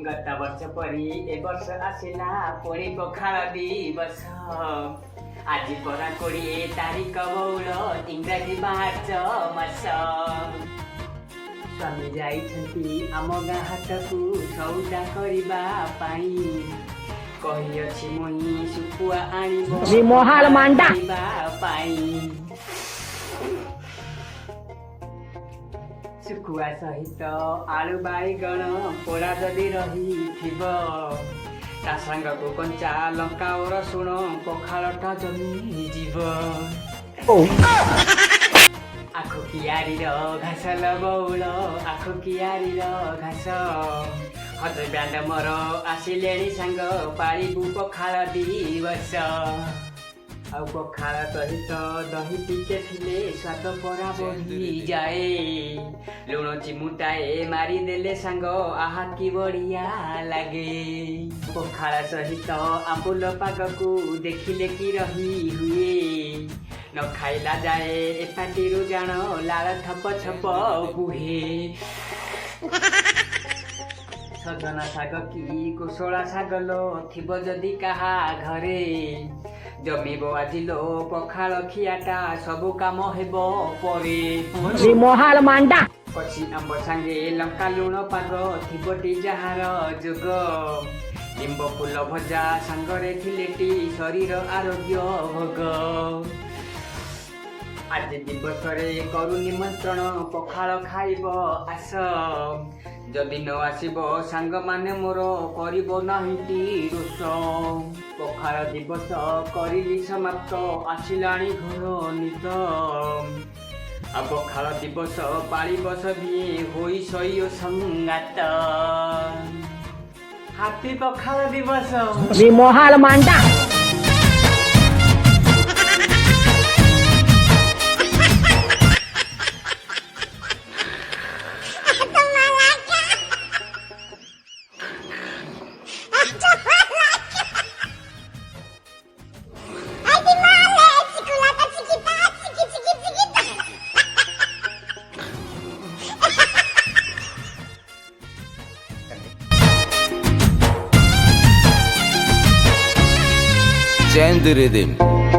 गत वर्ष परी ए वर्ष आसिला परी पखाल दिवस आज परा 20 तारिख बौल इंग्राजी मार्च मास स्वामी जाइछन्ति आम गाँ हाटकु सौदा करिबा पाई कहिअछि मुई सुकुआ आनिबो मोहाल मांडा पाई सुकुआ सहित आलु बाइगण पोड़ा जदि रहिथिब ता साङ्गको कञ्चा लङ्का ओ रसुण पखालटा जमिजिब आखु कियारीर घाँस लगौल आखु कियारीर घाँस हजुर ब्यान्ड मर आसिलेणी साङ्ग पारिबु पखाल दिवस ଆଉ ପଖାଳ ସହିତ ଦହି ଟିକେ ଥିଲେ ସ୍ୱାଦ ପରା ବଢ଼ିଯାଏ ଲୁଣ ଚିମୁଟାଏ ମାରିଦେଲେ ସାଙ୍ଗ ଆହା କି ବଢ଼ିଆ ଲାଗେ ପଖାଳ ସହିତ ଆମ୍ବୁଲ ପାଗକୁ ଦେଖିଲେ କି ରହି ହୁଏ ନ ଖାଇଲା ଯାଏ ଏ ପାଟିରୁ ଜାଣ ଲାଳ ଛପ ଛପ ବୁହେ ସଜନା ଶାଗ କି କୋଶଳା ଶାଗ ଲୋ ଥିବ ଯଦି କାହା ଘରେ ଜମିବ ଆଜି ଲୋ ପଖାଳ ଖିଆଟା ସବୁ କାମ ହେବ ପରେ मोहाल मांडा କଷି ଆମ୍ବ ସାଙ୍ଗେ ଲଙ୍କା ଲୁଣ ପାଗ ଥିବଟି ଯାହାର ଯୋଗ ନିମ୍ବ ଫୁଲ ଭଜା ସାଙ୍ଗରେ ଥିଲେଟି ଶରୀର ଆରୋଗ୍ୟ ଭୋଗ ଆଜି ଦିବସରେ କରୁ ନିମନ୍ତ୍ରଣ ପଖାଳ ଖାଇବ ଆସ ଯଦି ନ ଆସିବ ସାଙ୍ଗମାନେ ମୋର କରିବ ନାହିଁଟି ରୋଷ ପଖାଳ ଦିବସ କରିଲି ସମାପ୍ତ ଆସିଲାଣି ଘର ନିଦ ଆଉ ପଖାଳ ଦିବସ ପାଳିବ ସଭିଏ ହୋଇ ଶୋଇ ସଙ୍ଗାତ ହାପି ପଖାଳ ଦିବସ मोहाल मांडा Change the rhythm.